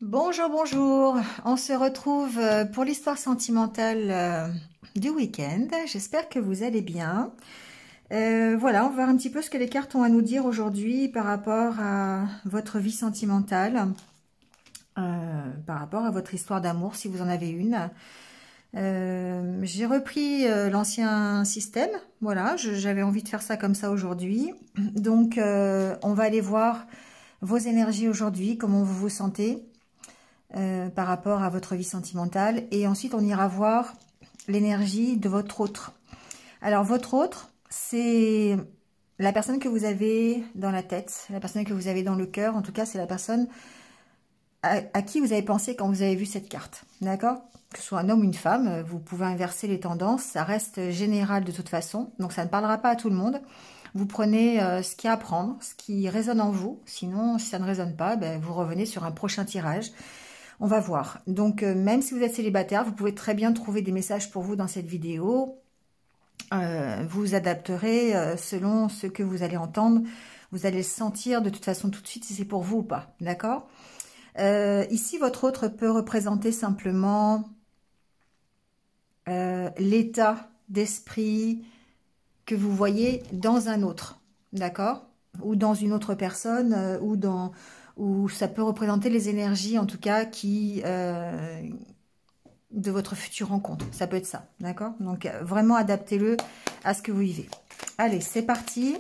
Bonjour, bonjour. On se retrouve pour l'histoire sentimentale du week-end. J'espère que vous allez bien. Voilà, on va voir un petit peu ce que les cartes ont à nous dire aujourd'hui par rapport à votre vie sentimentale, par rapport à votre histoire d'amour, si vous en avez une. J'ai repris l'ancien système. Voilà, j'avais envie de faire ça comme ça aujourd'hui. Donc, on va aller voir vos énergies aujourd'hui, comment vous vous sentez. Par rapport à votre vie sentimentale, et ensuite on ira voir l'énergie de votre autre. Alors votre autre, c'est la personne que vous avez dans la tête, la personne que vous avez dans le cœur. En tout cas, c'est la personne à qui vous avez pensé quand vous avez vu cette carte, d'accord? Que ce soit un homme ou une femme, vous pouvez inverser les tendances, ça reste général de toute façon, donc ça ne parlera pas à tout le monde. Vous prenez ce qu'il y a à prendre, ce qui résonne en vous. Sinon, si ça ne résonne pas, ben, vous revenez sur un prochain tirage. On va voir. Donc, même si vous êtes célibataire, vous pouvez très bien trouver des messages pour vous dans cette vidéo. Vous adapterez selon ce que vous allez entendre. Vous allez le sentir de toute façon tout de suite si c'est pour vous ou pas. D'accord? Ici, votre autre peut représenter simplement l'état d'esprit que vous voyez dans un autre. D'accord? Ou dans une autre personne, ou ça peut représenter les énergies, en tout cas, de votre future rencontre. Ça peut être ça, d'accord? Donc, vraiment, adaptez-le à ce que vous vivez. Allez, c'est parti.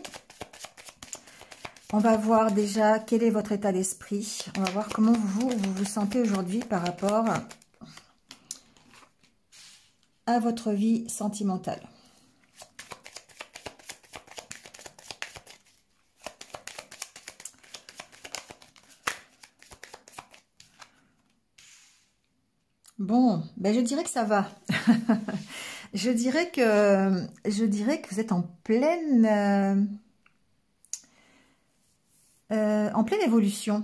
On va voir déjà quel est votre état d'esprit. On va voir comment vous vous sentez aujourd'hui par rapport à votre vie sentimentale. Bon, ben je dirais que ça va. Je dirais que vous êtes en pleine évolution.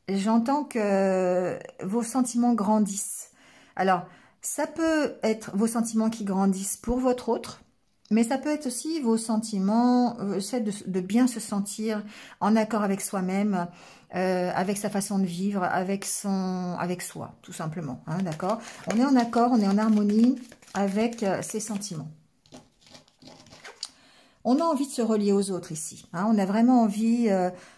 J'entends que vos sentiments grandissent. Alors, ça peut être vos sentiments qui grandissent pour votre autre, mais ça peut être aussi vos sentiments, c'est de bien se sentir en accord avec soi-même, avec sa façon de vivre, avec soi, tout simplement. Hein, d'accord? On est en accord, on est en harmonie avec ses sentiments. On a envie de se relier aux autres ici. Hein, on a vraiment envie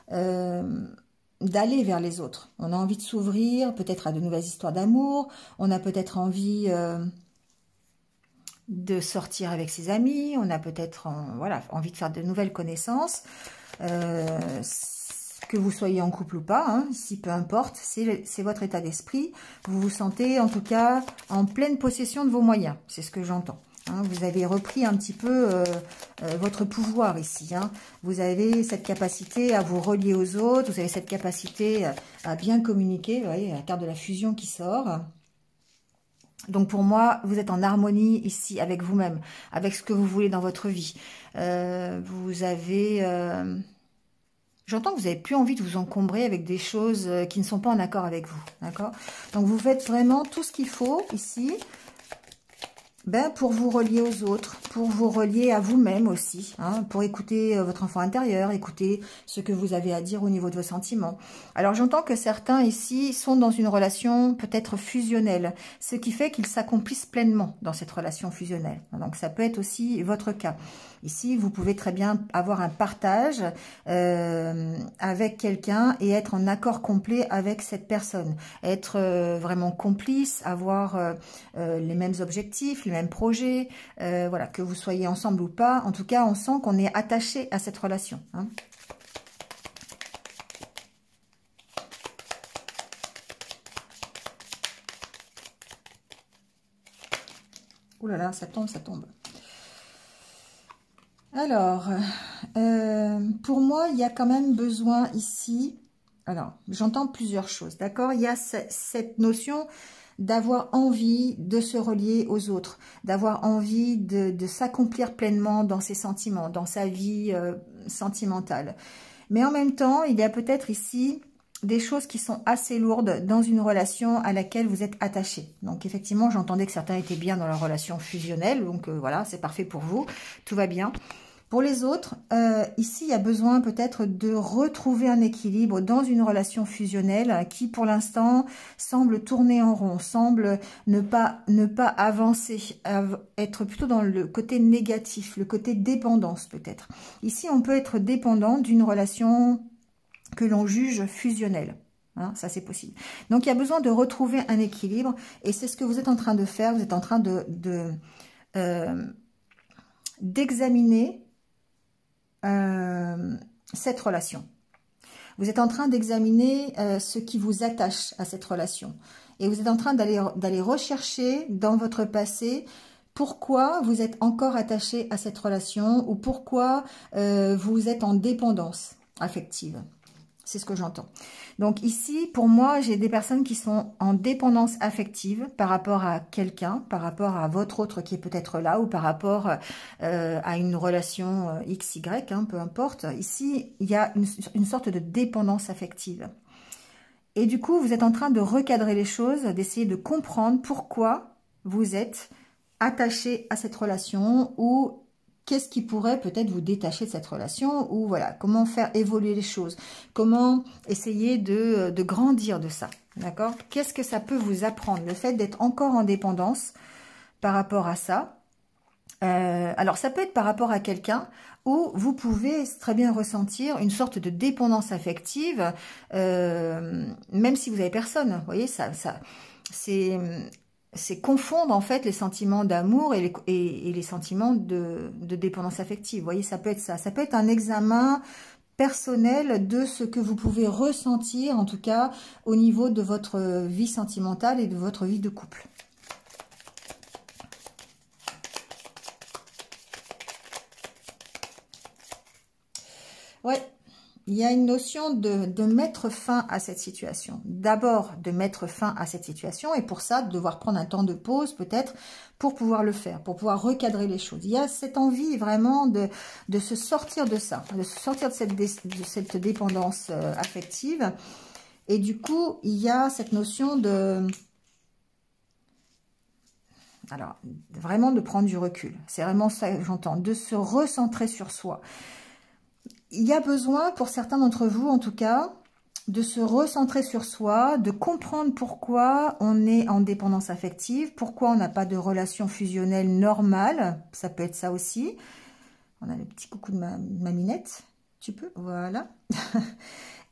d'aller vers les autres. On a envie de s'ouvrir peut-être à de nouvelles histoires d'amour. On a peut-être envie de sortir avec ses amis, on a peut-être voilà, envie de faire de nouvelles connaissances, que vous soyez en couple ou pas, hein, si peu importe, c'est votre état d'esprit. Vous vous sentez en tout cas en pleine possession de vos moyens, c'est ce que j'entends. Hein, vous avez repris un petit peu votre pouvoir ici. Hein. Vous avez cette capacité à vous relier aux autres, vous avez cette capacité à bien communiquer, vous voyez, la carte de la fusion qui sort. Donc pour moi, vous êtes en harmonie ici avec vous-même, avec ce que vous voulez dans votre vie. Vous avez... J'entends que vous n'avez plus envie de vous encombrer avec des choses qui ne sont pas en accord avec vous. D'accord? Donc vous faites vraiment tout ce qu'il faut ici pour vous relier aux autres, pour vous relier à vous-même aussi, hein, pour écouter votre enfant intérieur, écouter ce que vous avez à dire au niveau de vos sentiments. Alors j'entends que certains ici sont dans une relation peut-être fusionnelle, ce qui fait qu'ils s'accomplissent pleinement dans cette relation fusionnelle. Donc ça peut être aussi votre cas. Ici, vous pouvez très bien avoir un partage avec quelqu'un et être en accord complet avec cette personne. Être vraiment complice, avoir les mêmes objectifs, les mêmes projets, voilà, que vous soyez ensemble ou pas. En tout cas, on sent qu'on est attaché à cette relation. Hein. Ouh là là, ça tombe, ça tombe. Alors, pour moi, il y a quand même besoin ici, alors, j'entends plusieurs choses, d'accord? Il y a cette notion d'avoir envie de se relier aux autres, d'avoir envie de s'accomplir pleinement dans ses sentiments, dans sa vie sentimentale. Mais en même temps, il y a peut-être ici des choses qui sont assez lourdes dans une relation à laquelle vous êtes attaché. Donc effectivement, j'entendais que certains étaient bien dans leur relation fusionnelle, donc voilà, c'est parfait pour vous, tout va bien. Pour les autres, ici, il y a besoin peut-être de retrouver un équilibre dans une relation fusionnelle qui, pour l'instant, semble tourner en rond, semble ne pas avancer, être plutôt dans le côté négatif, le côté dépendance peut-être. Ici, on peut être dépendant d'une relation que l'on juge fusionnelle. Hein, ça, c'est possible. Donc, il y a besoin de retrouver un équilibre et c'est ce que vous êtes en train de faire. Vous êtes en train d'examiner cette relation. Vous êtes en train d'examiner ce qui vous attache à cette relation. Et vous êtes en train d'aller rechercher dans votre passé pourquoi vous êtes encore attaché à cette relation ou pourquoi vous êtes en dépendance affective. C'est ce que j'entends. Donc ici, pour moi, j'ai des personnes qui sont en dépendance affective par rapport à quelqu'un, par rapport à votre autre qui est peut-être là, ou par rapport à une relation XY, hein, peu importe. Ici, il y a une sorte de dépendance affective. Et du coup, vous êtes en train de recadrer les choses, d'essayer de comprendre pourquoi vous êtes attaché à cette relation ou qu'est-ce qui pourrait peut-être vous détacher de cette relation ou voilà, comment faire évoluer les choses, comment essayer de grandir de ça, d'accord? Qu'est-ce que ça peut vous apprendre, le fait d'être encore en dépendance par rapport à ça? Alors, ça peut être par rapport à quelqu'un où vous pouvez très bien ressentir une sorte de dépendance affective, même si vous n'avez personne, vous voyez, c'est confondre en fait les sentiments d'amour et les sentiments de dépendance affective. Vous voyez, ça peut être ça. Ça peut être un examen personnel de ce que vous pouvez ressentir, en tout cas, au niveau de votre vie sentimentale et de votre vie de couple. Ouais. Il y a une notion de mettre fin à cette situation. D'abord, de mettre fin à cette situation et pour ça, de devoir prendre un temps de pause peut-être pour pouvoir le faire, pour pouvoir recadrer les choses. Il y a cette envie vraiment de se sortir de ça, de se sortir de cette dépendance affective. Et du coup, il y a cette notion de... Alors, vraiment de prendre du recul. C'est vraiment ça que j'entends, de se recentrer sur soi. Il y a besoin, pour certains d'entre vous en tout cas, de se recentrer sur soi, de comprendre pourquoi on est en dépendance affective, pourquoi on n'a pas de relation fusionnelle normale, ça peut être ça aussi. On a le petit coucou de ma minette, tu peux, voilà.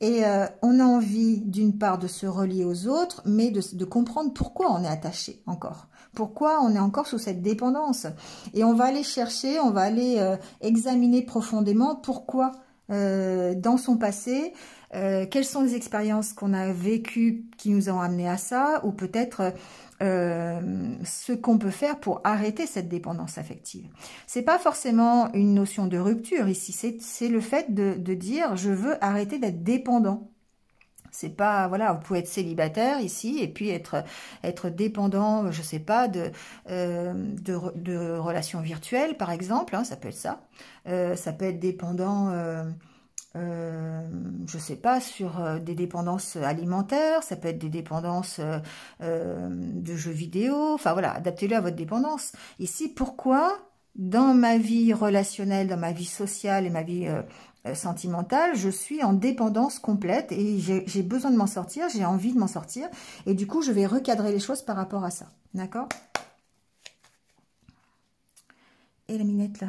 Et on a envie d'une part de se relier aux autres, mais de comprendre pourquoi on est attaché encore. Pourquoi on est encore sous cette dépendance. Et on va aller chercher, on va aller examiner profondément pourquoi dans son passé, quelles sont les expériences qu'on a vécues qui nous ont amené à ça, ou peut-être ce qu'on peut faire pour arrêter cette dépendance affective. C'est pas forcément une notion de rupture ici, c'est le fait de dire je veux arrêter d'être dépendant. C'est pas, voilà, vous pouvez être célibataire ici et puis être dépendant, je sais pas, de relations virtuelles par exemple, hein, ça peut être ça. Ça peut être dépendant, je sais pas, sur des dépendances alimentaires, ça peut être des dépendances de jeux vidéo, enfin voilà, adaptez-le à votre dépendance. Ici, pourquoi dans ma vie relationnelle, dans ma vie sociale et ma vie sentimentale, je suis en dépendance complète et j'ai besoin de m'en sortir, j'ai envie de m'en sortir et du coup, je vais recadrer les choses par rapport à ça, d'accord? Et la minette là.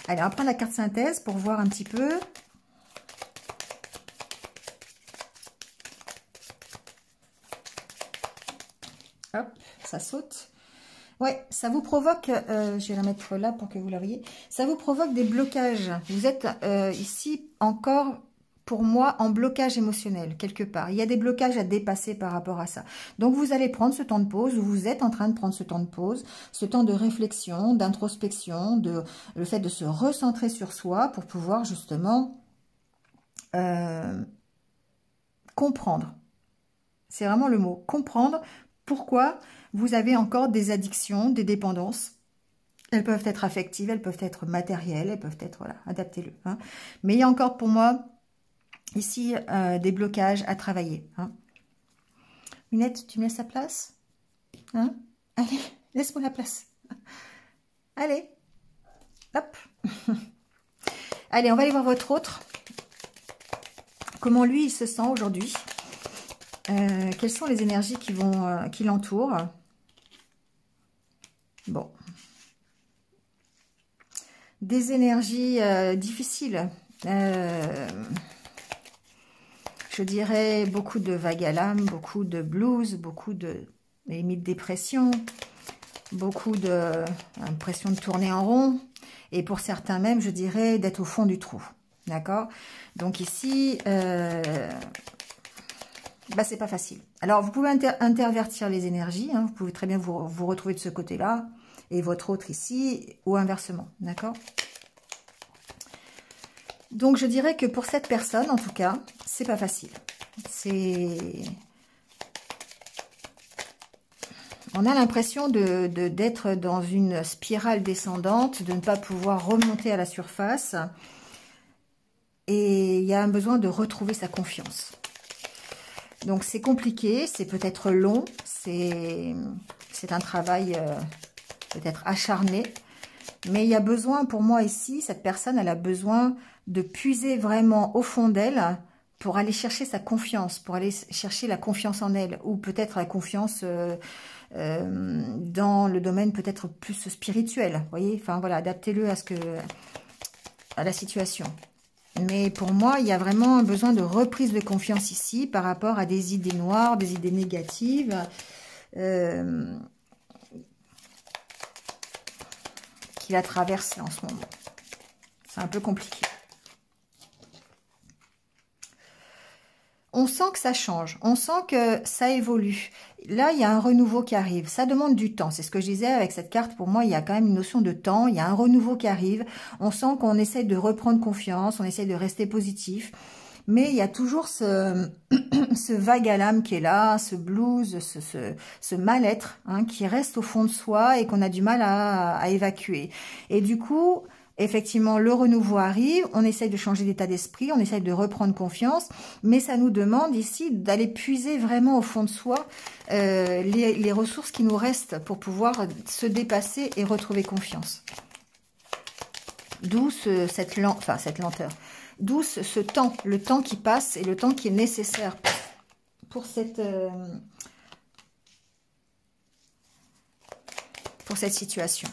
Allez, on va prendre la carte synthèse pour voir un petit peu. Hop, ça saute. Ouais, ça vous provoque, je vais la mettre là pour que vous la voyez, ça vous provoque des blocages. Vous êtes ici encore, pour moi, en blocage émotionnel, quelque part. Il y a des blocages à dépasser par rapport à ça. Donc, vous allez prendre ce temps de pause, ou vous êtes en train de prendre ce temps de pause, ce temps de réflexion, d'introspection, le fait de se recentrer sur soi pour pouvoir justement comprendre. C'est vraiment le mot, comprendre pourquoi vous avez encore des addictions, des dépendances. Elles peuvent être affectives, elles peuvent être matérielles, elles peuvent être, voilà, adaptez-le. Hein. Mais il y a encore pour moi, ici, des blocages à travailler. Hein. Minette, tu me laisses la place? Hein? Allez, laisse-moi la place. Allez. Hop. Allez, on va aller voir votre autre. Comment lui, il se sent aujourd'hui? Quelles sont les énergies qui l'entourent? Bon. Des énergies difficiles. Je dirais beaucoup de vagues à l'âme, beaucoup de blues, beaucoup de limite dépression, beaucoup d'impression de tourner en rond. Et pour certains même, je dirais d'être au fond du trou. D'accord? Donc ici, c'est pas facile. Alors, vous pouvez intervertir les énergies. Hein, vous pouvez très bien vous retrouver de ce côté-là et votre autre ici, ou inversement. D'accord? Donc, je dirais que pour cette personne, en tout cas, c'est pas facile. On a l'impression d'être dans une spirale descendante, de ne pas pouvoir remonter à la surface. Et il y a un besoin de retrouver sa confiance. Donc, c'est compliqué, c'est peut-être long, c'est un travail peut-être acharné. Mais il y a besoin, pour moi ici, cette personne, elle a besoin de puiser vraiment au fond d'elle pour aller chercher sa confiance, pour aller chercher la confiance en elle, ou peut-être la confiance dans le domaine peut-être plus spirituel. Vous voyez, enfin voilà, adaptez-le à la situation. Mais pour moi, il y a vraiment un besoin de reprise de confiance ici par rapport à des idées noires, des idées négatives. Qui la traverse en ce moment. C'est un peu compliqué. On sent que ça change, on sent que ça évolue. Là, il y a un renouveau qui arrive. Ça demande du temps. C'est ce que je disais avec cette carte. Pour moi, il y a quand même une notion de temps. Il y a un renouveau qui arrive. On sent qu'on essaie de reprendre confiance, on essaie de rester positif. Mais il y a toujours ce vague à l'âme qui est là, ce blues, ce mal-être hein, qui reste au fond de soi et qu'on a du mal à évacuer. Et du coup, effectivement, le renouveau arrive, on essaye de changer d'état d'esprit, on essaye de reprendre confiance, mais ça nous demande ici d'aller puiser vraiment au fond de soi les ressources qui nous restent pour pouvoir se dépasser et retrouver confiance. D'où cette lenteur. D'où ce temps, le temps qui passe et le temps qui est nécessaire pour cette situation.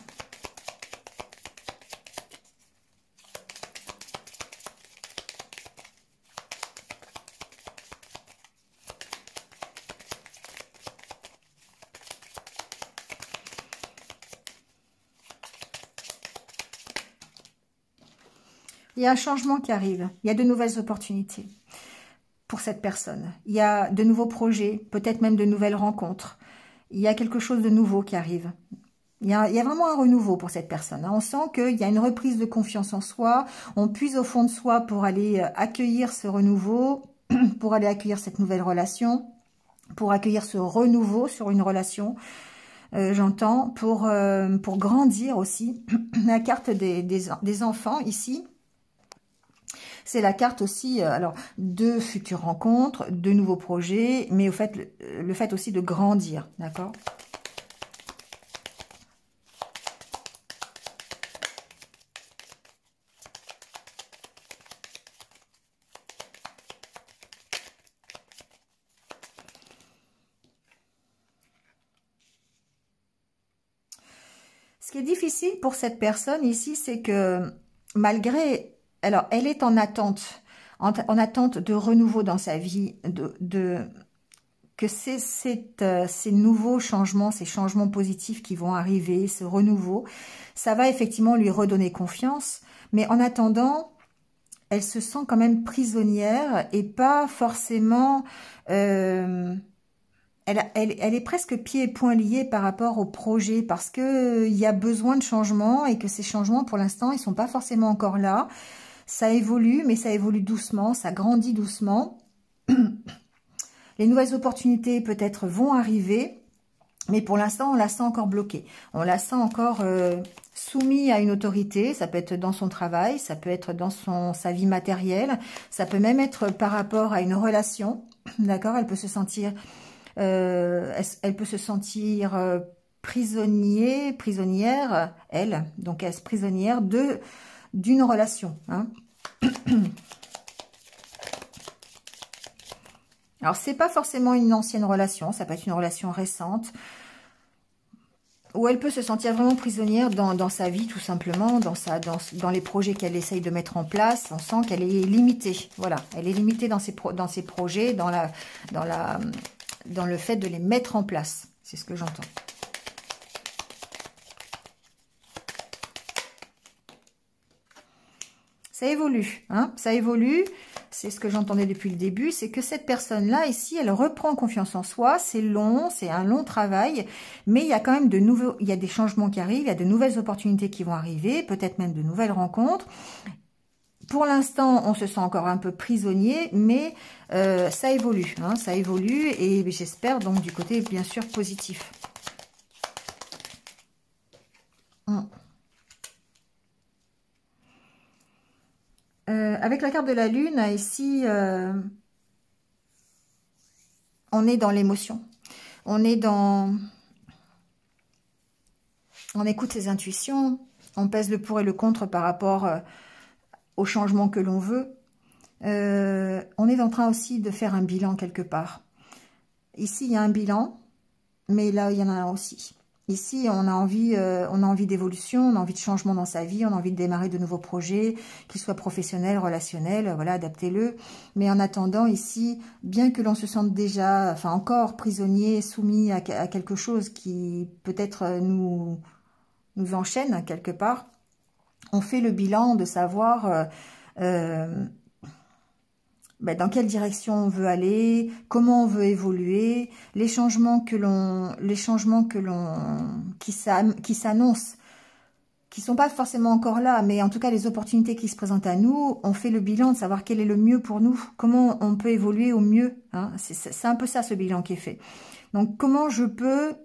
Il y a un changement qui arrive, il y a de nouvelles opportunités pour cette personne. Il y a de nouveaux projets, peut-être même de nouvelles rencontres. Il y a quelque chose de nouveau qui arrive. Il y a vraiment un renouveau pour cette personne. On sent qu'il y a une reprise de confiance en soi. On puise au fond de soi pour aller accueillir ce renouveau, pour aller accueillir cette nouvelle relation, pour accueillir ce renouveau sur une relation. J'entends, pour grandir aussi. La carte des enfants ici. C'est la carte aussi alors de futures rencontres, de nouveaux projets, mais au fait, le fait aussi de grandir, d'accord? Ce qui est difficile pour cette personne ici, c'est que malgré... Alors, elle est en attente de renouveau dans sa vie, que ces nouveaux changements, ces changements positifs qui vont arriver, ce renouveau, ça va effectivement lui redonner confiance. Mais en attendant, elle se sent quand même prisonnière et pas forcément... elle est presque pieds et poings liés par rapport au projet parce qu'il y a besoin de changements et que ces changements, pour l'instant, ils sont pas forcément encore là. Ça évolue, mais ça évolue doucement, ça grandit doucement. Les nouvelles opportunités, peut-être, vont arriver, mais pour l'instant, on la sent encore bloquée. On la sent encore soumise à une autorité. Ça peut être dans son travail, ça peut être dans sa vie matérielle, ça peut même être par rapport à une relation. D'accord? Elle peut se sentir... prisonnière, elle, donc elle est prisonnière d'une relation. Hein. Alors, c'est pas forcément une ancienne relation, ça peut être une relation récente, où elle peut se sentir vraiment prisonnière dans sa vie, tout simplement, dans les projets qu'elle essaye de mettre en place. On sent qu'elle est limitée, voilà, elle est limitée dans ses projets, dans le fait de les mettre en place, c'est ce que j'entends. Ça évolue, hein, ça évolue. C'est ce que j'entendais depuis le début, c'est que cette personne-là, ici, elle reprend confiance en soi. C'est long, c'est un long travail, mais il y a quand même il y a des changements qui arrivent, il y a de nouvelles opportunités qui vont arriver, peut-être même de nouvelles rencontres. Pour l'instant, on se sent encore un peu prisonnier, mais ça évolue, hein, ça évolue, et j'espère donc du côté, bien sûr, positif. Avec la carte de la lune, ici, on est dans l'émotion. On écoute ses intuitions, on pèse le pour et le contre par rapport au changement que l'on veut. On est en train aussi de faire un bilan quelque part. Ici, il y a un bilan, mais là, il y en a un aussi. Ici, on a envie d'évolution, on a envie de changement dans sa vie, on a envie de démarrer de nouveaux projets, qu'ils soient professionnels, relationnels, voilà, adaptez-le. Mais en attendant, ici, bien que l'on se sente déjà, enfin encore prisonnier, soumis à quelque chose qui peut-être nous enchaîne quelque part, on fait le bilan de savoir dans quelle direction on veut aller, comment on veut évoluer, les changements qui s'annoncent, qui sont pas forcément encore là, mais en tout cas les opportunités qui se présentent à nous, on fait le bilan de savoir quel est le mieux pour nous, comment on peut évoluer au mieux. Hein, c'est un peu ça ce bilan qui est fait. Donc comment je peux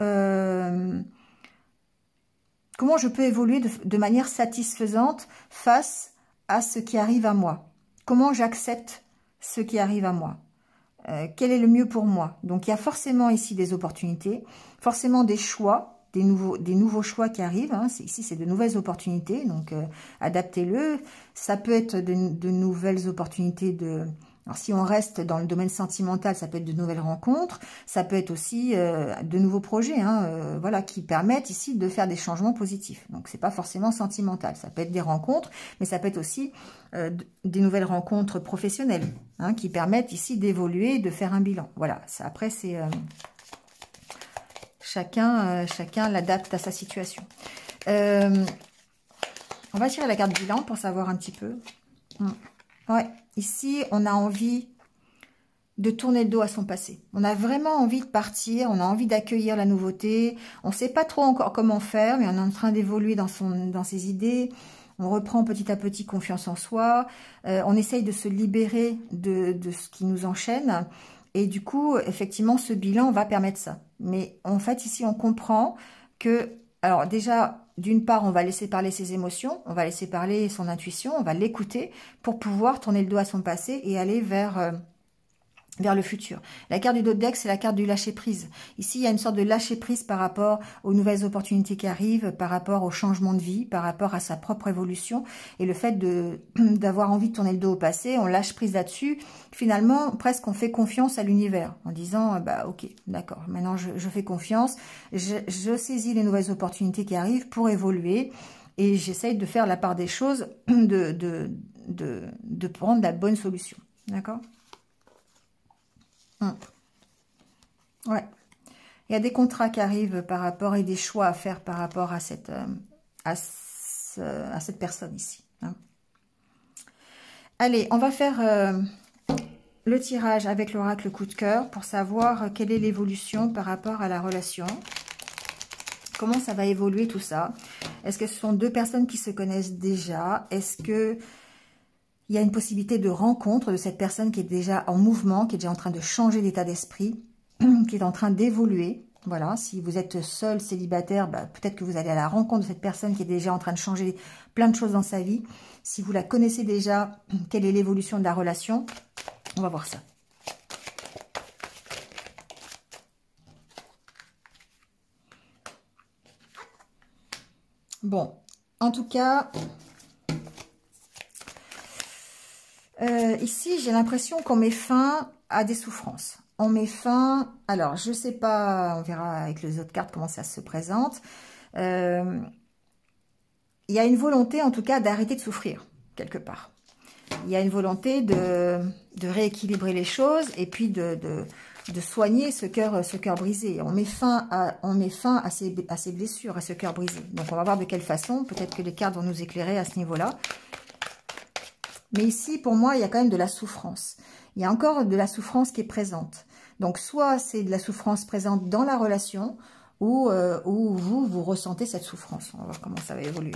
évoluer de manière satisfaisante face à ce qui arrive à moi. Comment j'accepte ce qui arrive à moi. Quel est le mieux pour moi? Donc, il y a forcément ici des opportunités, forcément des choix, des nouveaux choix qui arrivent. Hein. Ici, c'est de nouvelles opportunités, donc adaptez-le. Ça peut être de nouvelles opportunités Alors, si on reste dans le domaine sentimental, ça peut être de nouvelles rencontres, ça peut être aussi de nouveaux projets, hein, voilà, qui permettent ici de faire des changements positifs. Donc, c'est pas forcément sentimental, ça peut être des rencontres, mais ça peut être aussi des nouvelles rencontres professionnelles, hein, qui permettent ici d'évoluer, de faire un bilan. Voilà, ça, après, c'est chacun l'adapte à sa situation. On va tirer la carte bilan pour savoir un petit peu. Ouais, ici, on a envie de tourner le dos à son passé. On a vraiment envie de partir, on a envie d'accueillir la nouveauté. On ne sait pas trop encore comment faire, mais on est en train d'évoluer dans ses idées. On reprend petit à petit confiance en soi. On essaye de se libérer de ce qui nous enchaîne. Et du coup, effectivement, ce bilan va permettre ça. Mais en fait, ici, on comprend que... Alors déjà... D'une part, on va laisser parler ses émotions, on va laisser parler son intuition, on va l'écouter pour pouvoir tourner le dos à son passé et aller vers le futur. La carte du dos de deck, c'est la carte du lâcher-prise. Ici, il y a une sorte de lâcher-prise par rapport aux nouvelles opportunités qui arrivent, par rapport au changement de vie, par rapport à sa propre évolution. Et le fait d'avoir envie de tourner le dos au passé, on lâche prise là-dessus. Finalement, presque on fait confiance à l'univers en disant, bah ok, d'accord, maintenant je fais confiance, je saisis les nouvelles opportunités qui arrivent pour évoluer et j'essaye de faire la part des choses, de prendre la bonne solution. D'accord ? Ouais, il y a des contrats qui arrivent par rapport et des choix à faire par rapport à cette personne ici. Hein. Allez, on va faire le tirage avec l'oracle coup de cœur pour savoir quelle est l'évolution par rapport à la relation. Comment ça va évoluer tout ça? Est-ce que ce sont deux personnes qui se connaissent déjà? Est-ce que il y a une possibilité de rencontre de cette personne qui est déjà en mouvement, qui est déjà en train de changer d'état d'esprit, qui est en train d'évoluer? Voilà, si vous êtes seul, célibataire, bah, peut-être que vous allez à la rencontre de cette personne qui est déjà en train de changer plein de choses dans sa vie. Si vous la connaissez déjà, quelle est l'évolution de la relation? On va voir ça. Bon, en tout cas, ici, j'ai l'impression qu'on met fin à des souffrances. On met fin... Alors, je sais pas, on verra avec les autres cartes comment ça se présente. Il y a une volonté, en tout cas, d'arrêter de souffrir, quelque part. Il y a une volonté de rééquilibrer les choses et puis de soigner ce cœur brisé. On met fin à ces blessures, à ce cœur brisé. Donc, on va voir de quelle façon. Peut-être que les cartes vont nous éclairer à ce niveau-là. Mais ici, pour moi, il y a quand même de la souffrance. Il y a encore de la souffrance qui est présente. Donc, soit c'est de la souffrance présente dans la relation, ou vous ressentez cette souffrance. On va voir comment ça va évoluer.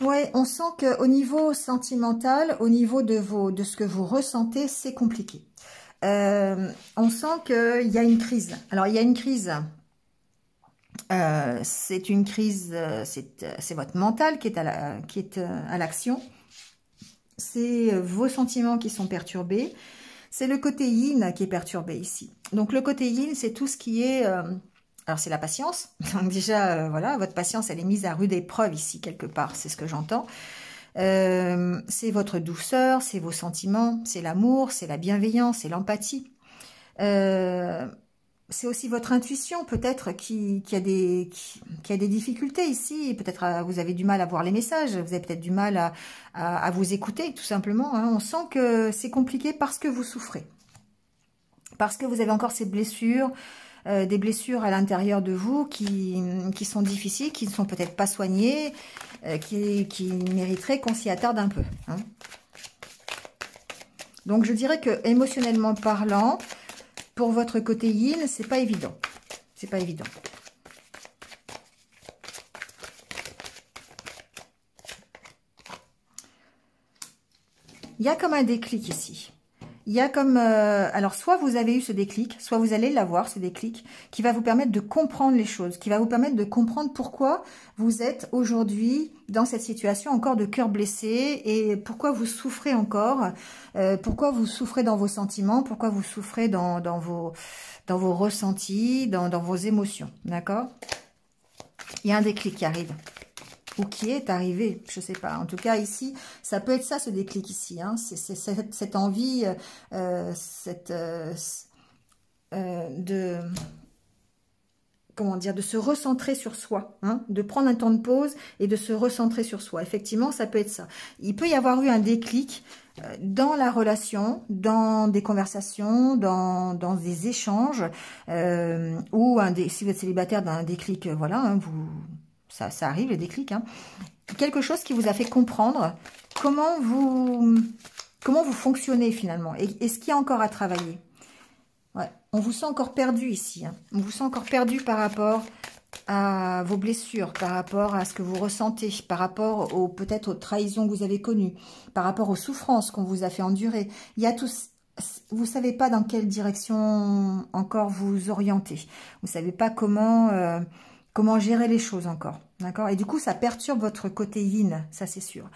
Ouais, on sent qu'au niveau sentimental, au niveau de ce que vous ressentez, c'est compliqué. On sent qu'il y a une crise. Alors, il y a une crise. C'est une crise, c'est votre mental qui est à l'action. C'est vos sentiments qui sont perturbés. C'est le côté yin qui est perturbé ici. Donc, le côté yin, c'est tout ce qui est... alors, c'est la patience. Donc, déjà, voilà, votre patience, elle est mise à rude épreuve ici, quelque part. C'est ce que j'entends. C'est votre douceur, c'est vos sentiments, c'est l'amour, c'est la bienveillance, c'est l'empathie. C'est aussi votre intuition, peut-être, qui a des difficultés ici. Peut-être vous avez du mal à voir les messages. Vous avez peut-être du mal à vous écouter, tout simplement. Hein. On sent que c'est compliqué parce que vous souffrez. Parce que vous avez encore ces blessures, des blessures à l'intérieur de vous qui sont difficiles, qui ne sont peut-être pas soignées, qui mériteraient qu'on s'y attarde un peu. Hein. Donc, je dirais que émotionnellement parlant, pour votre côté yin, c'est pas évident. C'est pas évident. Il y a comme un déclic ici. Il y a comme... alors, soit vous avez eu ce déclic, soit vous allez l'avoir, ce déclic, qui va vous permettre de comprendre les choses, qui va vous permettre de comprendre pourquoi vous êtes aujourd'hui dans cette situation encore de cœur blessé et pourquoi vous souffrez encore, pourquoi vous souffrez dans vos sentiments, pourquoi vous souffrez dans vos ressentis, dans vos émotions, d'accord? Il y a un déclic qui arrive. Ou qui est arrivé, je sais pas. En tout cas, ici, ça peut être ça, ce déclic ici. Hein. C'est cette envie, comment dire, de se recentrer sur soi, hein, de prendre un temps de pause et de se recentrer sur soi. Effectivement, ça peut être ça. Il peut y avoir eu un déclic dans la relation, dans des conversations, dans des échanges, ou si vous êtes célibataire, d'un déclic, voilà, hein, ça arrive, les déclics. Hein. Quelque chose qui vous a fait comprendre comment vous fonctionnez finalement et ce qu'il y a encore à travailler. Ouais, on vous sent encore perdu ici. Hein. On vous sent encore perdu par rapport à vos blessures, par rapport à ce que vous ressentez, par rapport peut-être aux trahisons que vous avez connues, par rapport aux souffrances qu'on vous a fait endurer. Il y a tous... Vous ne savez pas dans quelle direction encore vous orienter. Vous ne savez pas comment gérer les choses encore. D'accord? Et du coup, ça perturbe votre côté yin, ça c'est sûr.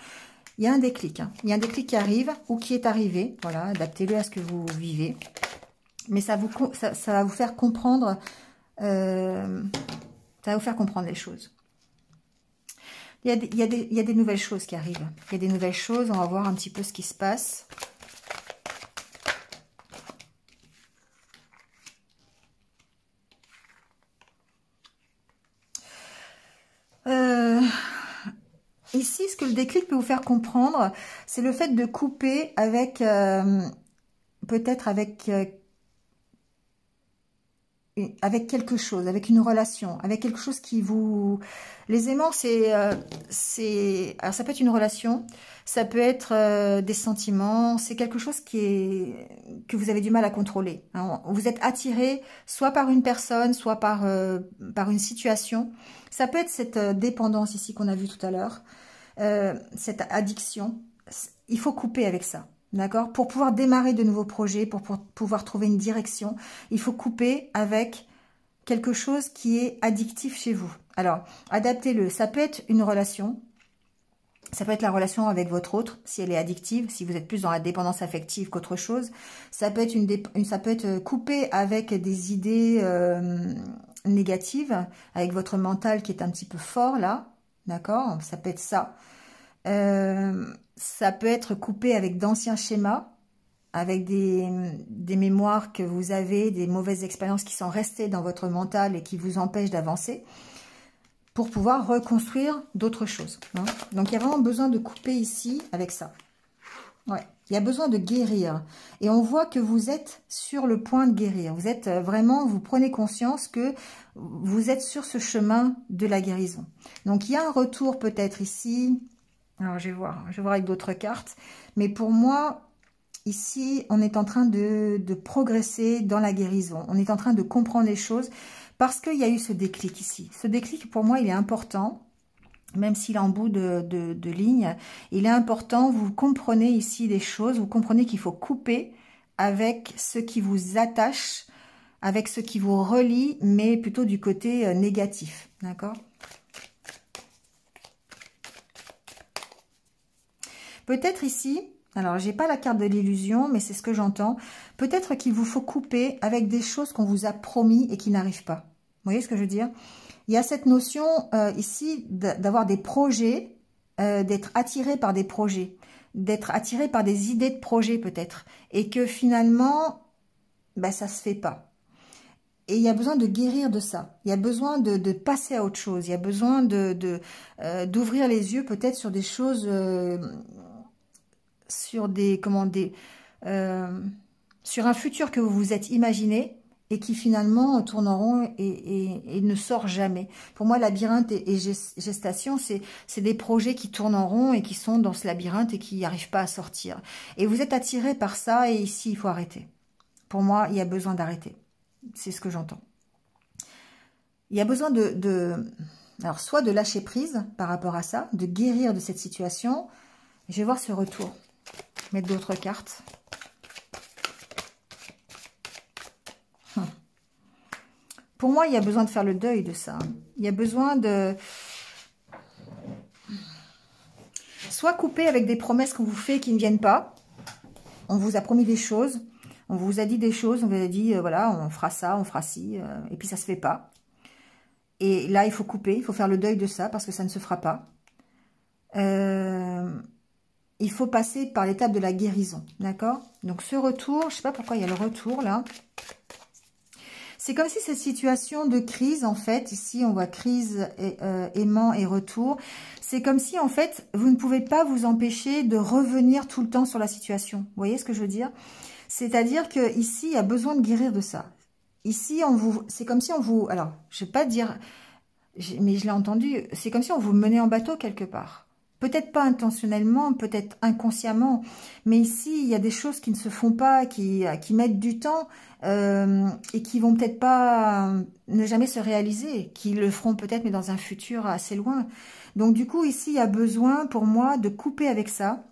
Il y a un déclic. Hein. Il y a un déclic qui arrive ou qui est arrivé. Voilà, adaptez-le à ce que vous vivez. Mais ça va vous faire comprendre... ça va vous faire comprendre les choses. Il y a des nouvelles choses qui arrivent. Il y a des nouvelles choses. On va voir un petit peu ce qui se passe. Ici, ce que le déclic peut vous faire comprendre, c'est le fait de couper avec, peut-être avec quelque chose, avec une relation, avec quelque chose qui vous... Les aimants, alors ça peut être une relation, ça peut être des sentiments, c'est quelque chose que vous avez du mal à contrôler. Hein. Vous êtes attiré soit par une personne, soit par une situation. Ça peut être cette dépendance ici qu'on a vue tout à l'heure, cette addiction. il faut couper avec ça. D'accord? Pour pouvoir démarrer de nouveaux projets, pour pouvoir trouver une direction, il faut couper avec quelque chose qui est addictif chez vous. Alors, adaptez-le. Ça peut être une relation. Ça peut être la relation avec votre autre, si elle est addictive, si vous êtes plus dans la dépendance affective qu'autre chose. Ça peut être ça peut être coupé avec des idées négatives, avec votre mental qui est un petit peu fort là. D'accord? Ça peut être ça. Ça peut être coupé avec d'anciens schémas, avec des mémoires que vous avez, des mauvaises expériences qui sont restées dans votre mental et qui vous empêchent d'avancer, pour pouvoir reconstruire d'autres choses. Hein. Donc, il y a vraiment besoin de couper ici avec ça. Ouais. Il y a besoin de guérir. Et on voit que vous êtes sur le point de guérir. Vous êtes vraiment, vous prenez conscience que vous êtes sur ce chemin de la guérison. Donc, il y a un retour peut-être ici. Alors, je vais voir avec d'autres cartes. Mais pour moi, ici, on est en train de progresser dans la guérison. On est en train de comprendre les choses parce qu'il y a eu ce déclic ici. Ce déclic, pour moi, il est important, même s'il est en bout de ligne. Il est important, vous comprenez ici des choses, vous comprenez qu'il faut couper avec ce qui vous attache, avec ce qui vous relie, mais plutôt du côté négatif. D'accord ? Peut-être ici, alors j'ai pas la carte de l'illusion, mais c'est ce que j'entends. Peut-être qu'il vous faut couper avec des choses qu'on vous a promis et qui n'arrivent pas. Vous voyez ce que je veux dire? Il y a cette notion ici d'avoir des projets, d'être attiré par des projets, d'être attiré par des idées de projets peut-être. Et que finalement, ben, ça se fait pas. Et il y a besoin de guérir de ça. Il y a besoin de passer à autre chose. Il y a besoin d'ouvrir les yeux peut-être sur des choses... sur sur un futur que vous vous êtes imaginé et qui finalement tourne en rond et ne sort jamais. Pour moi, labyrinthe et gestation, c'est des projets qui tournent en rond et qui sont dans ce labyrinthe et qui n'arrivent pas à sortir. Et vous êtes attiré par ça et ici, il faut arrêter. Pour moi, il y a besoin d'arrêter. C'est ce que j'entends. Il y a besoin alors, soit de lâcher prise par rapport à ça, de guérir de cette situation. Je vais voir ce retour. Mettre d'autres cartes. Pour moi, il y a besoin de faire le deuil de ça. Il y a besoin de... soit couper avec des promesses qu'on vous fait qui ne viennent pas. On vous a promis des choses. On vous a dit des choses. On vous a dit, voilà, on fera ça, on fera ci. Et puis, ça ne se fait pas. Et là, il faut couper. Il faut faire le deuil de ça parce que ça ne se fera pas. Il faut passer par l'étape de la guérison, d'accord? Donc, ce retour, je ne sais pas pourquoi il y a le retour, là. C'est comme si cette situation de crise, en fait, ici, on voit crise, aimant et retour. C'est comme si, en fait, vous ne pouvez pas vous empêcher de revenir tout le temps sur la situation. Vous voyez ce que je veux dire? C'est-à-dire qu'ici, il y a besoin de guérir de ça. Ici, c'est comme si on vous... Alors, je ne vais pas dire... Mais je l'ai entendu. C'est comme si on vous menait en bateau quelque part. Peut-être pas intentionnellement, peut-être inconsciemment, mais ici, il y a des choses qui ne se font pas, qui mettent du temps et qui vont peut-être pas ne jamais se réaliser, qui le feront peut-être, mais dans un futur assez loin. Donc, du coup, ici, il y a besoin, pour moi, de couper avec ça,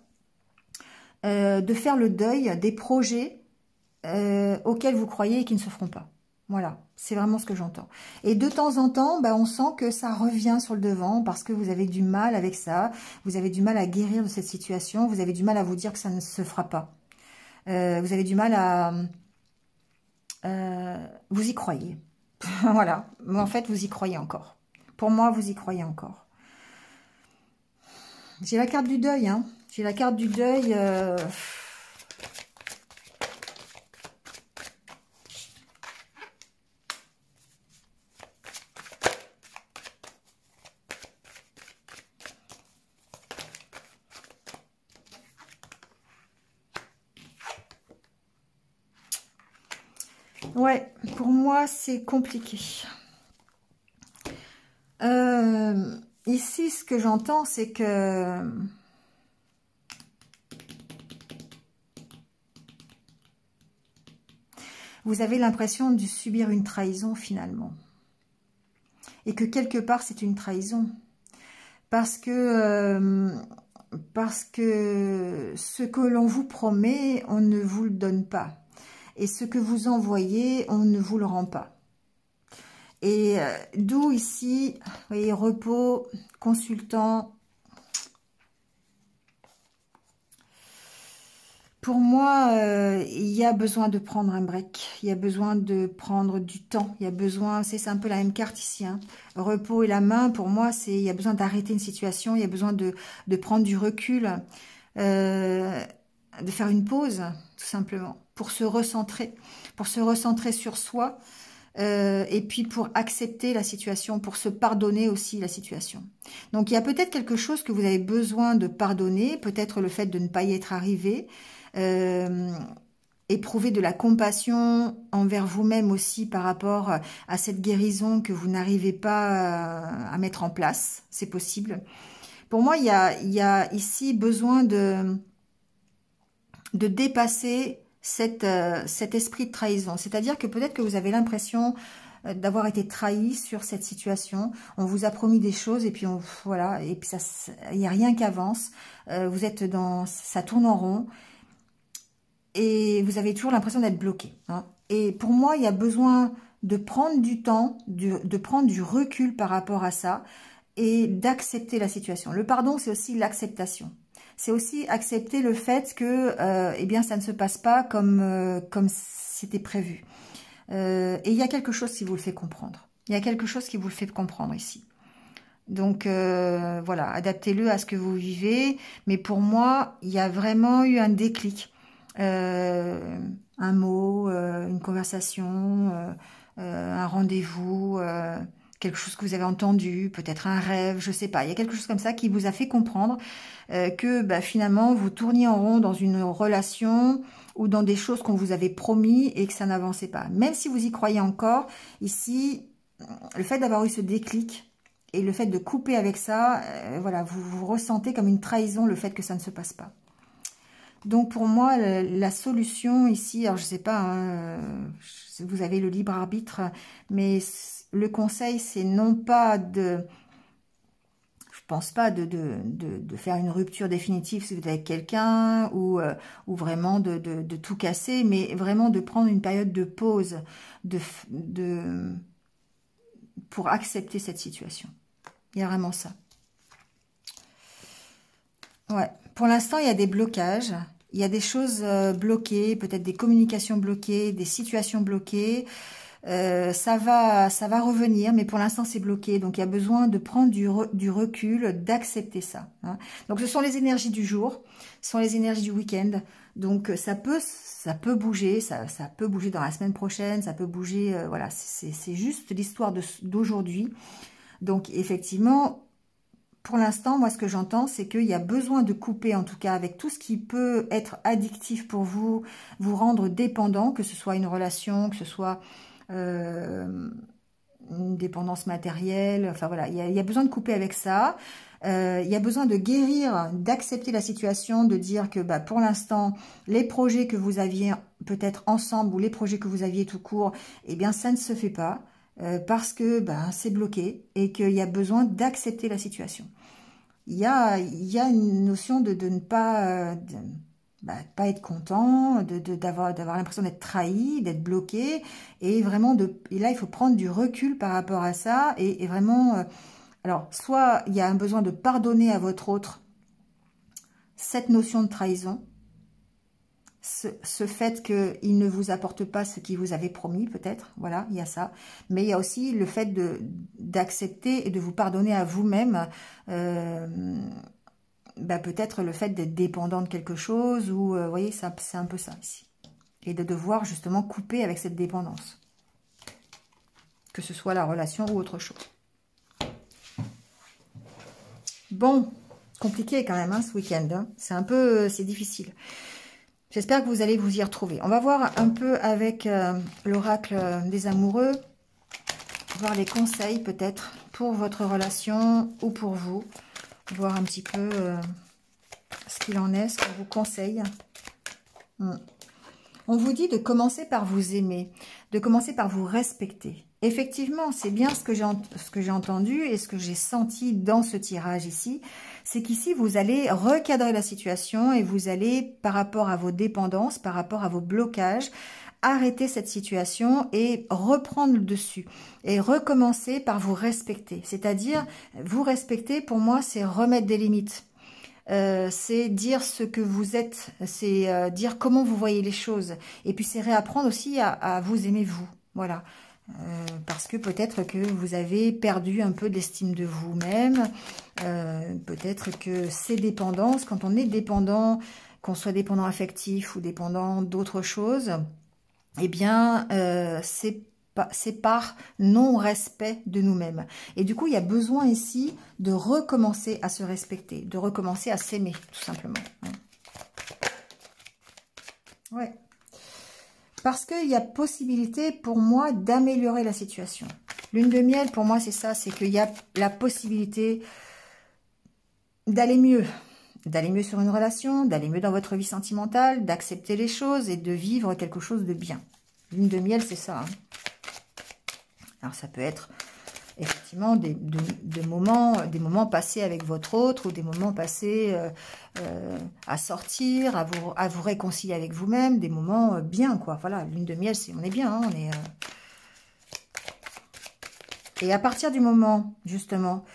de faire le deuil des projets auxquels vous croyez et qui ne se feront pas. Voilà, c'est vraiment ce que j'entends. Et de temps en temps, on sent que ça revient sur le devant parce que vous avez du mal avec ça. Vous avez du mal à guérir de cette situation. Vous avez du mal à vous dire que ça ne se fera pas. Vous avez du mal à... vous y croyez. Voilà. Mais en fait, vous y croyez encore. Pour moi, vous y croyez encore. J'ai la carte du deuil. Hein. J'ai la carte du deuil... Ouais, pour moi, c'est compliqué. Ici, ce que j'entends, c'est que... vous avez l'impression de subir une trahison, finalement. Et que quelque part, c'est une trahison. Parce que parce que ce que l'on vous promet, on ne vous le donne pas. Et ce que vous envoyez, on ne vous le rend pas. Et d'où ici, vous voyez, repos, consultant. Pour moi, il y a besoin de prendre un break, il y a besoin de prendre du temps, il y a besoin, c'est un peu la même carte ici, hein. Repos et la main, pour moi, il y a besoin d'arrêter une situation, il y a besoin de prendre du recul, de faire une pause, tout simplement, pour se recentrer sur soi, et puis pour accepter la situation, pour se pardonner aussi la situation. Donc il y a peut-être quelque chose que vous avez besoin de pardonner, peut-être le fait de ne pas y être arrivé, éprouver de la compassion envers vous-même aussi par rapport à cette guérison que vous n'arrivez pas à mettre en place, c'est possible. Pour moi, il y a ici besoin de dépasser cet esprit de trahison. C'est-à-dire que peut-être que vous avez l'impression d'avoir été trahi sur cette situation. On vous a promis des choses et puis voilà, et puis il n'y a rien qui avance. Vous êtes ça tourne en rond et vous avez toujours l'impression d'être bloqué, hein. Et pour moi, il y a besoin de prendre du temps, de prendre du recul par rapport à ça et d'accepter la situation. Le pardon, c'est aussi l'acceptation. C'est aussi accepter le fait que eh bien, ça ne se passe pas comme c'était prévu. Et il y a quelque chose qui vous le fait comprendre. Il y a quelque chose qui vous le fait comprendre ici. Donc, voilà, adaptez-le à ce que vous vivez. Mais pour moi, il y a vraiment eu un déclic. Un mot, une conversation, un rendez-vous, quelque chose que vous avez entendu, peut-être un rêve, je sais pas. Il y a quelque chose comme ça qui vous a fait comprendre que bah, finalement vous tourniez en rond dans une relation ou dans des choses qu'on vous avait promis et que ça n'avançait pas. Même si vous y croyez encore, ici, le fait d'avoir eu ce déclic et le fait de couper avec ça, voilà, vous ressentez comme une trahison le fait que ça ne se passe pas. Donc pour moi, la solution ici, alors je sais pas, hein, vous avez le libre arbitre, mais le conseil, c'est non pas je pense pas de faire une rupture définitive si vous êtes avec quelqu'un ou vraiment de tout casser, mais vraiment de prendre une période de pause pour accepter cette situation. Il y a vraiment ça. Ouais. Pour l'instant, il y a des blocages, il y a des choses bloquées, peut-être des communications bloquées, des situations bloquées. Ça va revenir, mais pour l'instant, c'est bloqué. Donc, il y a besoin de prendre du recul, d'accepter ça, hein. Donc, ce sont les énergies du jour, ce sont les énergies du week-end. Donc, ça peut bouger, ça peut bouger dans la semaine prochaine, ça peut bouger, voilà, c'est juste l'histoire d'aujourd'hui. Donc, effectivement, pour l'instant, moi, ce que j'entends, c'est qu'il y a besoin de couper, en tout cas, avec tout ce qui peut être addictif pour vous, vous rendre dépendant, que ce soit une relation, que ce soit une dépendance matérielle. Enfin, voilà, il y a besoin de couper avec ça. Il y a besoin de guérir, d'accepter la situation, de dire que bah, pour l'instant, les projets que vous aviez peut-être ensemble ou les projets que vous aviez tout court, eh bien, ça ne se fait pas. Parce que ben, c'est bloqué et qu'il y a besoin d'accepter la situation. Il y a une notion de ne pas, pas être content, d'avoir l'impression d'être trahi, d'être bloqué, et vraiment et là il faut prendre du recul par rapport à ça et vraiment, alors soit il y a un besoin de pardonner à votre autre cette notion de trahison, ce fait qu'il ne vous apporte pas ce qu'il vous avait promis, peut-être, voilà, il y a ça. Mais il y a aussi le fait d'accepter et de vous pardonner à vous-même, peut-être le fait d'être dépendant de quelque chose, ou, vous voyez, c'est un peu ça ici. Et de devoir justement couper avec cette dépendance. Que ce soit la relation ou autre chose. Bon, compliqué quand même, hein, ce week-end, hein. C'est difficile. J'espère que vous allez vous y retrouver. On va voir un peu avec l'oracle des amoureux, voir les conseils peut-être pour votre relation ou pour vous. Voir un petit peu ce qu'il en est, ce qu'on vous conseille. On vous dit de commencer par vous aimer, de commencer par vous respecter. Effectivement, c'est bien ce que j'ai entendu et ce que j'ai senti dans ce tirage ici. C'est qu'ici, vous allez recadrer la situation et vous allez, par rapport à vos dépendances, par rapport à vos blocages, arrêter cette situation et reprendre le dessus. Et recommencer par vous respecter. C'est-à-dire, vous respecter, pour moi, c'est remettre des limites. C'est dire ce que vous êtes, c'est dire comment vous voyez les choses. Et puis, c'est réapprendre aussi à vous aimer vous. Voilà. Parce que peut-être que vous avez perdu un peu d'estime de vous-même, peut-être que ces dépendances, quand on est dépendant, qu'on soit dépendant affectif ou dépendant d'autres choses, eh bien, c'est par non-respect de nous-mêmes. Et du coup, il y a besoin ici de recommencer à se respecter, de recommencer à s'aimer, tout simplement. Ouais. Parce qu'il y a possibilité pour moi d'améliorer la situation. Lune de miel, pour moi, c'est ça, c'est qu'il y a la possibilité d'aller mieux sur une relation, d'aller mieux dans votre vie sentimentale, d'accepter les choses et de vivre quelque chose de bien. Lune de miel, c'est ça. Hein. Alors, ça peut être effectivement des moments passés avec votre autre ou des moments passés à sortir, à vous réconcilier avec vous-même, des moments bien, quoi. Voilà, lune de miel, on est bien, hein, on est... Et à partir du moment, justement,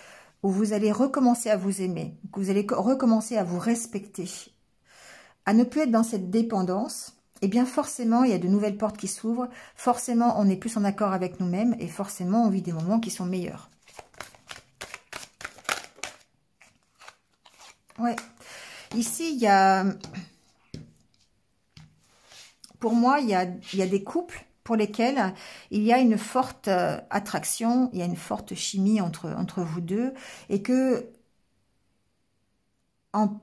où vous allez recommencer à vous aimer, que vous allez recommencer à vous respecter, à ne plus être dans cette dépendance, eh bien forcément, il y a de nouvelles portes qui s'ouvrent, forcément, on est plus en accord avec nous-mêmes et forcément, on vit des moments qui sont meilleurs. Ouais. Ici, il y a... Pour moi, il y a des couples pour lesquels il y a une forte attraction, il y a une forte chimie entre vous deux et que en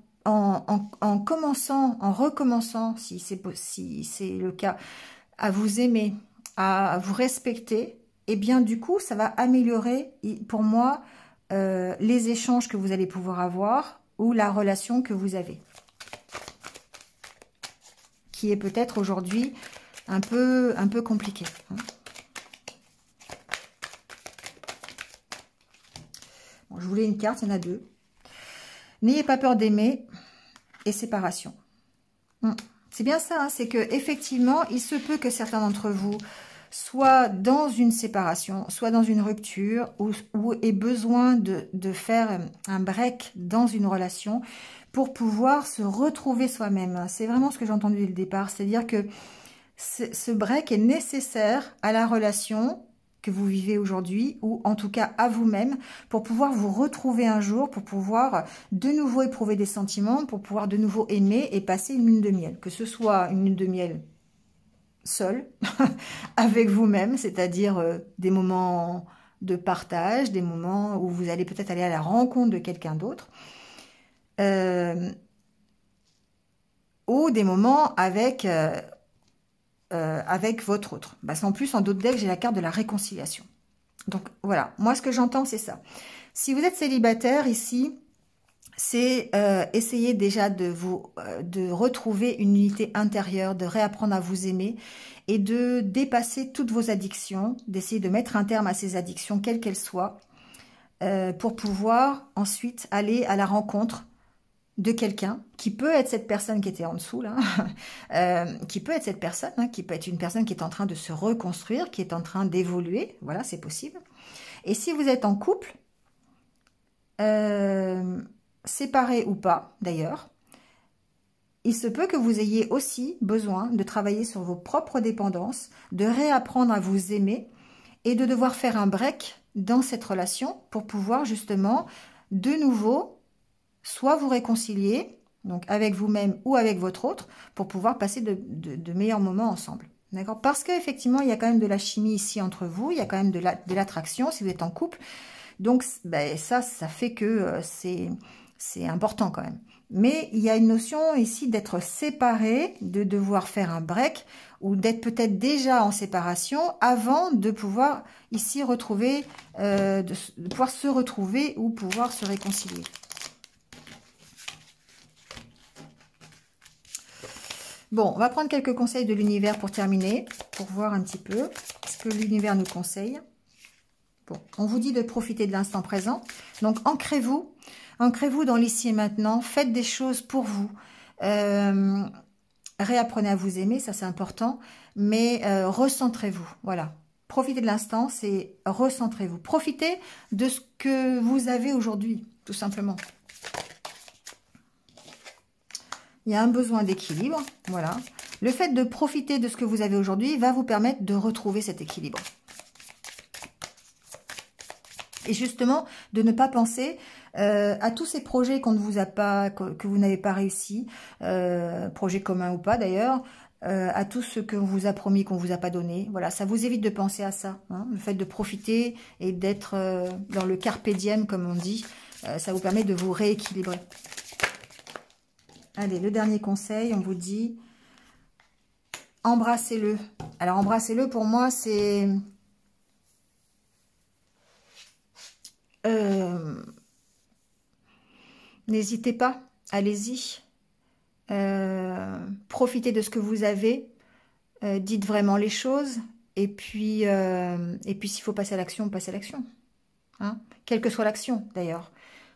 recommençant, si c'est le cas, à vous aimer, à vous respecter, et bien du coup, ça va améliorer, pour moi, les échanges que vous allez pouvoir avoir ou la relation que vous avez. Qui est peut-être aujourd'hui un peu compliquée. Bon, je voulais une carte, il y en a deux. N'ayez pas peur d'aimer et séparation. C'est bien ça, hein, c'est que effectivement, il se peut que certains d'entre vous soient dans une séparation, soit dans une rupture, ou aient besoin de faire un break dans une relation pour pouvoir se retrouver soi-même. C'est vraiment ce que j'ai entendu dès le départ, c'est-à-dire que ce break est nécessaire à la relation que vous vivez aujourd'hui, ou en tout cas à vous-même, pour pouvoir vous retrouver un jour, pour pouvoir de nouveau éprouver des sentiments, pour pouvoir de nouveau aimer et passer une lune de miel. Que ce soit une lune de miel seule, avec vous-même, c'est-à-dire des moments de partage, des moments où vous allez peut-être aller à la rencontre de quelqu'un d'autre, ou des moments avec votre autre. Parce qu'en plus, en d'autres decks, j'ai la carte de la réconciliation. Donc, voilà. Moi, ce que j'entends, c'est ça. Si vous êtes célibataire, ici, c'est essayer déjà de retrouver une unité intérieure, de réapprendre à vous aimer et de dépasser toutes vos addictions, d'essayer de mettre un terme à ces addictions, quelles qu'elles soient, pour pouvoir ensuite aller à la rencontre de quelqu'un, qui peut être cette personne qui était en dessous, là, qui peut être cette personne, hein, qui peut être une personne qui est en train de se reconstruire, qui est en train d'évoluer, voilà, c'est possible. Et si vous êtes en couple, séparé ou pas, d'ailleurs, il se peut que vous ayez aussi besoin de travailler sur vos propres dépendances, de réapprendre à vous aimer et de devoir faire un break dans cette relation pour pouvoir justement de nouveau soit vous réconcilier, donc avec vous-même ou avec votre autre, pour pouvoir passer de meilleurs moments ensemble. D'accord? Parce qu'effectivement, il y a quand même de la chimie ici entre vous, il y a quand même de l'attraction si vous êtes en couple. Donc, ben, ça fait que c'est important quand même. Mais il y a une notion ici d'être séparé, de devoir faire un break, ou d'être peut-être déjà en séparation avant de pouvoir ici retrouver, de pouvoir se retrouver ou pouvoir se réconcilier. Bon, on va prendre quelques conseils de l'univers pour terminer, pour voir un petit peu ce que l'univers nous conseille. Bon, on vous dit de profiter de l'instant présent. Donc, ancrez-vous dans l'ici et maintenant. Faites des choses pour vous. Réapprenez à vous aimer, ça c'est important. Mais recentrez-vous, voilà. Profitez de l'instant, c'est recentrez-vous. Profitez de ce que vous avez aujourd'hui, tout simplement. Il y a un besoin d'équilibre, voilà. Le fait de profiter de ce que vous avez aujourd'hui va vous permettre de retrouver cet équilibre. Et justement, de ne pas penser à tous ces projets qu'on ne vous a pas, que vous n'avez pas réussi, projets communs ou pas d'ailleurs, à tout ce qu'on vous a promis, qu'on vous a pas donné. Voilà, ça vous évite de penser à ça. Hein, le fait de profiter et d'être dans le carpe diem, comme on dit, ça vous permet de vous rééquilibrer. Allez, le dernier conseil, on vous dit, embrassez-le. Alors, embrassez-le, pour moi, c'est... N'hésitez pas, allez-y. Profitez de ce que vous avez. Dites vraiment les choses. Et puis s'il faut passer à l'action, passez à l'action. Hein, quelle que soit l'action, d'ailleurs.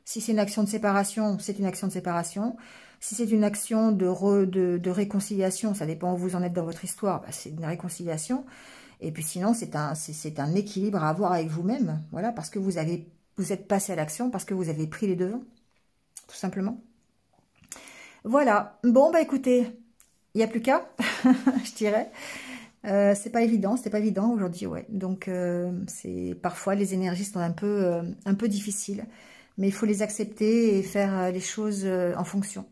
Si c'est une action de séparation, c'est une action de séparation. Si c'est une action de réconciliation, ça dépend où vous en êtes dans votre histoire, bah, c'est une réconciliation. Et puis sinon, c'est un équilibre à avoir avec vous-même. Voilà, parce que vous êtes passé à l'action, parce que vous avez pris les devants. Tout simplement. Voilà. Bon, bah écoutez, il n'y a plus qu'à, je dirais. C'est pas évident aujourd'hui, ouais. Donc, parfois les énergies sont un peu difficiles. Mais il faut les accepter et faire les choses en fonction.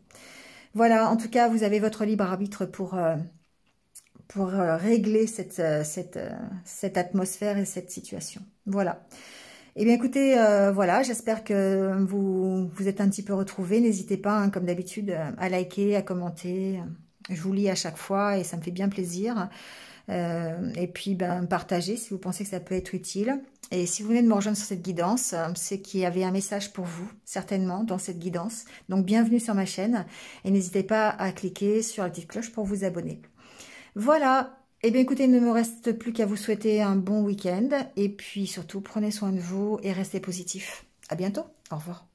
Voilà, en tout cas, vous avez votre libre arbitre pour régler cette atmosphère et cette situation. Voilà. Eh bien, écoutez, voilà, j'espère que vous êtes un petit peu retrouvés. N'hésitez pas, hein, comme d'habitude, à liker, à commenter. Je vous lis à chaque fois et ça me fait bien plaisir. Et puis, partagez si vous pensez que ça peut être utile. Et si vous venez de me rejoindre sur cette guidance, c'est qu'il y avait un message pour vous, certainement, dans cette guidance. Donc, bienvenue sur ma chaîne. Et n'hésitez pas à cliquer sur la petite cloche pour vous abonner. Voilà. Eh bien, écoutez, il ne me reste plus qu'à vous souhaiter un bon week-end. Et puis, surtout, prenez soin de vous et restez positifs. À bientôt. Au revoir.